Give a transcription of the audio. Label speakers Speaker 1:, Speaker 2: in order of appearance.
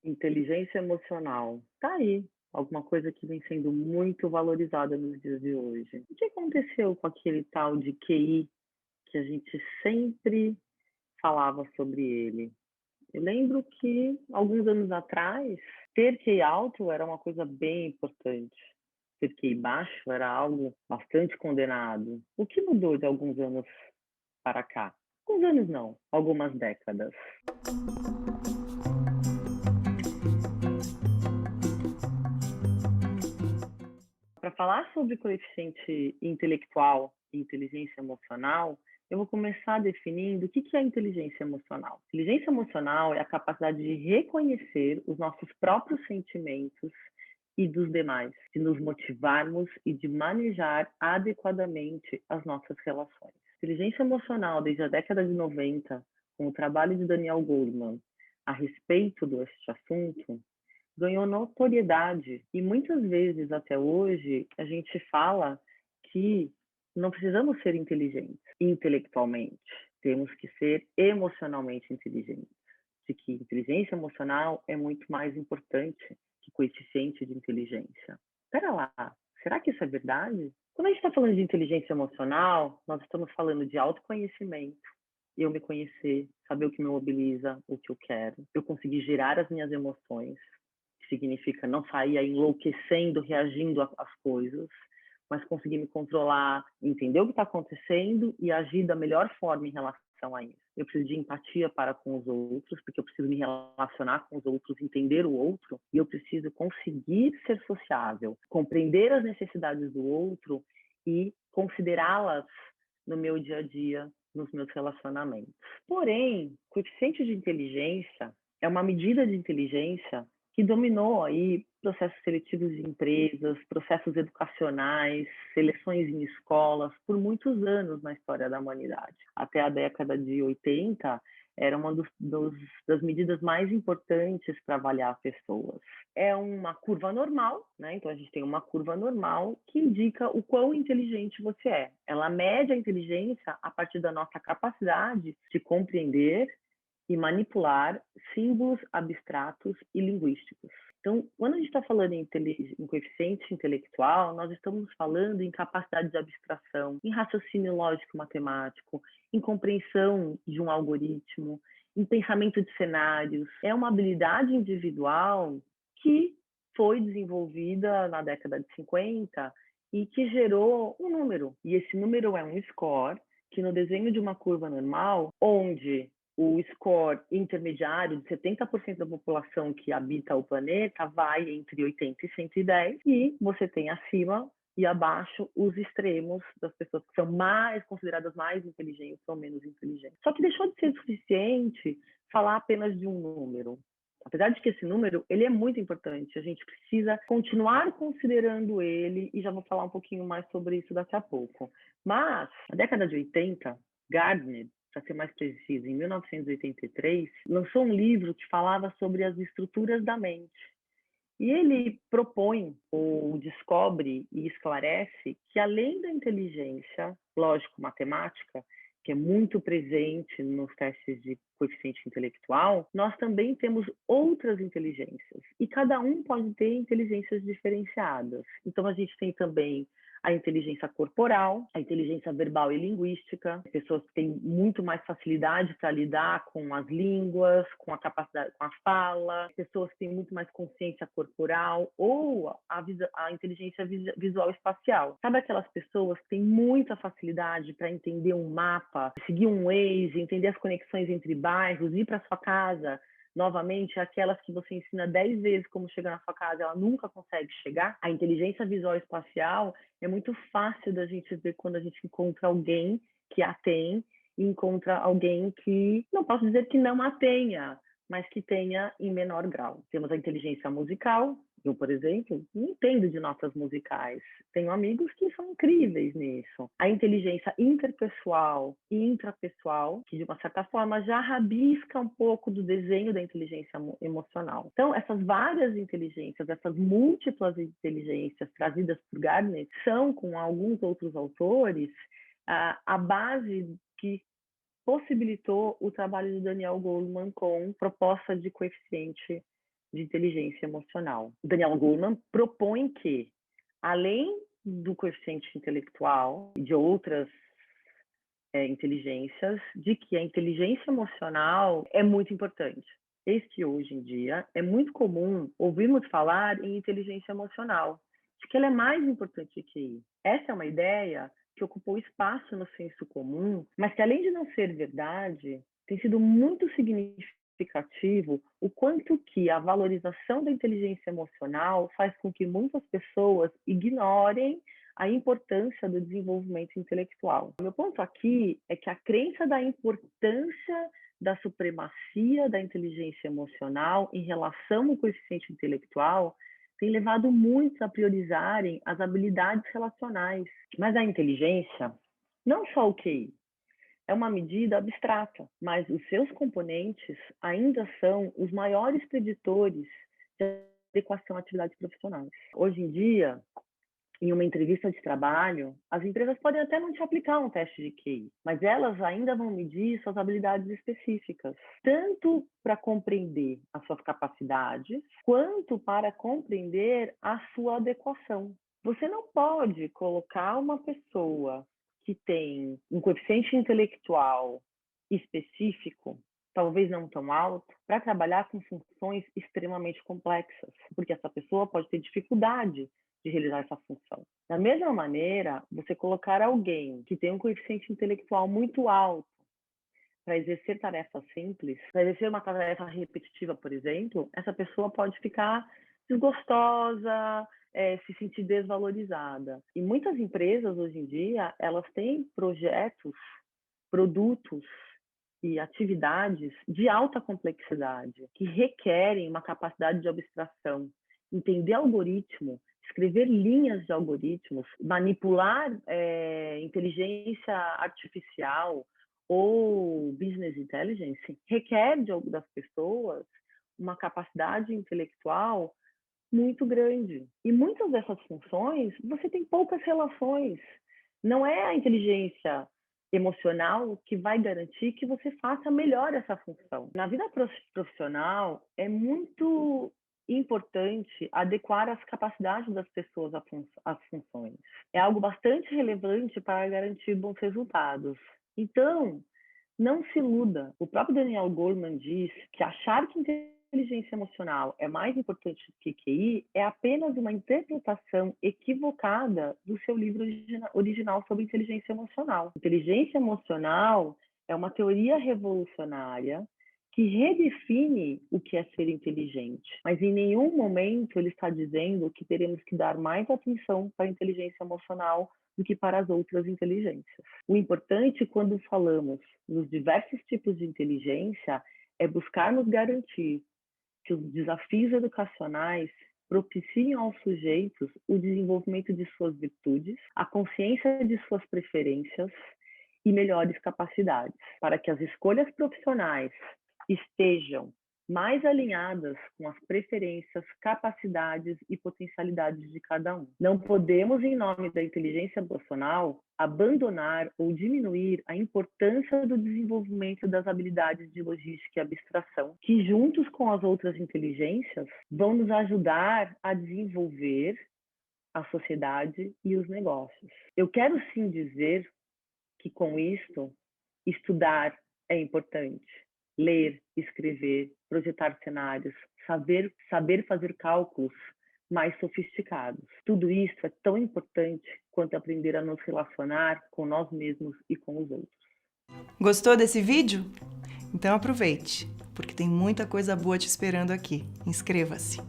Speaker 1: Inteligência emocional. Tá aí, alguma coisa que vem sendo muito valorizada nos dias de hoje. O que aconteceu com aquele tal de QI que a gente sempre falava sobre ele? Eu lembro que, alguns anos atrás, ter QI alto era uma coisa bem importante. Ter QI baixo era algo bastante condenado. O que mudou de alguns anos para cá? Alguns anos não, algumas décadas. Para falar sobre coeficiente intelectual e inteligência emocional, eu vou começar definindo o que é inteligência emocional. Inteligência emocional é a capacidade de reconhecer os nossos próprios sentimentos e dos demais, de nos motivarmos e de manejar adequadamente as nossas relações. Inteligência emocional, desde a década de 90, com o trabalho de Daniel Goleman a respeito deste assunto, ganhou notoriedade e muitas vezes até hoje a gente fala que não precisamos ser inteligentes intelectualmente, temos que ser emocionalmente inteligentes, de que inteligência emocional é muito mais importante que coeficiente de inteligência. Espera lá, será que isso é verdade? Quando a gente está falando de inteligência emocional, nós estamos falando de autoconhecimento, eu me conhecer, saber o que me mobiliza, o que eu quero, eu conseguir gerar as minhas emoções, que significa não sair enlouquecendo, reagindo às coisas, mas conseguir me controlar, entender o que está acontecendo e agir da melhor forma em relação a isso. Eu preciso de empatia para com os outros, porque eu preciso me relacionar com os outros, entender o outro, e eu preciso conseguir ser sociável, compreender as necessidades do outro e considerá-las no meu dia a dia, nos meus relacionamentos. Porém, coeficiente de inteligência é uma medida de inteligência que dominou aí processos seletivos de empresas, processos educacionais, seleções em escolas, por muitos anos na história da humanidade. Até a década de 80, era uma das medidas mais importantes para avaliar pessoas. É uma curva normal, né? Então a gente tem uma curva normal que indica o quão inteligente você é. Ela mede a inteligência a partir da nossa capacidade de compreender e manipular símbolos abstratos e linguísticos. Então, quando a gente está falando em coeficiente intelectual, nós estamos falando em capacidade de abstração, em raciocínio lógico-matemático, em compreensão de um algoritmo, em pensamento de cenários. É uma habilidade individual que foi desenvolvida na década de 50 e que gerou um número. E esse número é um score que, no desenho de uma curva normal, onde o score intermediário de 70% da população que habita o planeta vai entre 80 e 110, e você tem acima e abaixo os extremos das pessoas que são consideradas mais inteligentes ou menos inteligentes. Só que deixou de ser suficiente falar apenas de um número. Apesar de que esse número ele é muito importante, a gente precisa continuar considerando ele, e já vou falar um pouquinho mais sobre isso daqui a pouco. Mas, na década de 80, Gardner, para ser mais preciso, em 1983, lançou um livro que falava sobre as estruturas da mente. E ele propõe, ou descobre e esclarece que, além da inteligência lógico-matemática, que é muito presente nos testes de coeficiente intelectual, nós também temos outras inteligências. E cada um pode ter inteligências diferenciadas. Então, a gente tem também a inteligência corporal, a inteligência verbal e linguística, pessoas que têm muito mais facilidade para lidar com as línguas, com a capacidade, com a fala, pessoas que têm muito mais consciência corporal, ou a inteligência visual espacial. Sabe aquelas pessoas que têm muita facilidade para entender um mapa, seguir um Waze, entender as conexões entre bairros, ir para sua casa? Novamente, aquelas que você ensina 10 vezes como chegar na sua casa, ela nunca consegue chegar. A inteligência visual espacial é muito fácil da gente ver quando a gente encontra alguém que a tem e encontra alguém que, não posso dizer que não a tenha, mas que tenha em menor grau. Temos a inteligência musical. Eu, por exemplo, não entendo de notas musicais. Tenho amigos que são incríveis nisso. A inteligência interpessoal e intrapessoal, que de uma certa forma já rabisca um pouco do desenho da inteligência emocional. Então, essas várias inteligências, essas múltiplas inteligências trazidas por Gardner, são, com alguns outros autores, a base que possibilitou o trabalho de Daniel Goleman com proposta de coeficiente de inteligência emocional. Daniel Goleman propõe que, além do coeficiente intelectual e de outras inteligências, de que a inteligência emocional é muito importante. Eis que hoje em dia é muito comum ouvirmos falar em inteligência emocional, de que ela é mais importante que QI. Essa é uma ideia que ocupou espaço no senso comum, mas que, além de não ser verdade, tem sido muito significativo o quanto que a valorização da inteligência emocional faz com que muitas pessoas ignorem a importância do desenvolvimento intelectual. O meu ponto aqui é que a crença da importância da supremacia da inteligência emocional em relação ao coeficiente intelectual tem levado muitos a priorizarem as habilidades relacionais. Mas a inteligência, não só o QI, é uma medida abstrata, mas os seus componentes ainda são os maiores preditores de adequação a atividades profissionais. Hoje em dia, em uma entrevista de trabalho, as empresas podem até não te aplicar um teste de QI, mas elas ainda vão medir suas habilidades específicas, tanto para compreender as suas capacidades, quanto para compreender a sua adequação. Você não pode colocar uma pessoa que tem um coeficiente intelectual específico, talvez não tão alto, para trabalhar com funções extremamente complexas, porque essa pessoa pode ter dificuldade de realizar essa função. Da mesma maneira, você colocar alguém que tem um coeficiente intelectual muito alto para exercer tarefas simples, para exercer uma tarefa repetitiva, por exemplo, essa pessoa pode ficar desgostosa, se sentir desvalorizada. E muitas empresas, hoje em dia, elas têm projetos, produtos e atividades de alta complexidade, que requerem uma capacidade de abstração, entender algoritmo, escrever linhas de algoritmos, manipular inteligência artificial ou business intelligence, requer das pessoas uma capacidade intelectual muito grande. E muitas dessas funções, você tem poucas relações. Não é a inteligência emocional que vai garantir que você faça melhor essa função. Na vida profissional, é muito importante adequar as capacidades das pessoas às funções. É algo bastante relevante para garantir bons resultados. Então, não se iluda. O próprio Daniel Goleman diz que achar que inteligência emocional é mais importante que QI é apenas uma interpretação equivocada do seu livro original sobre inteligência emocional. Inteligência emocional é uma teoria revolucionária que redefine o que é ser inteligente, mas em nenhum momento ele está dizendo que teremos que dar mais atenção para a inteligência emocional do que para as outras inteligências. O importante quando falamos nos diversos tipos de inteligência é buscarmos garantir que os desafios educacionais propiciem aos sujeitos o desenvolvimento de suas virtudes, a consciência de suas preferências e melhores capacidades, para que as escolhas profissionais estejam mais alinhadas com as preferências, capacidades e potencialidades de cada um. Não podemos, em nome da inteligência emocional, abandonar ou diminuir a importância do desenvolvimento das habilidades de logística e abstração, que juntos com as outras inteligências vão nos ajudar a desenvolver a sociedade e os negócios. Eu quero sim dizer que com isto, estudar é importante. Ler, escrever, projetar cenários, saber fazer cálculos mais sofisticados. Tudo isso é tão importante quanto aprender a nos relacionar com nós mesmos e com os outros.
Speaker 2: Gostou desse vídeo? Então aproveite, porque tem muita coisa boa te esperando aqui. Inscreva-se!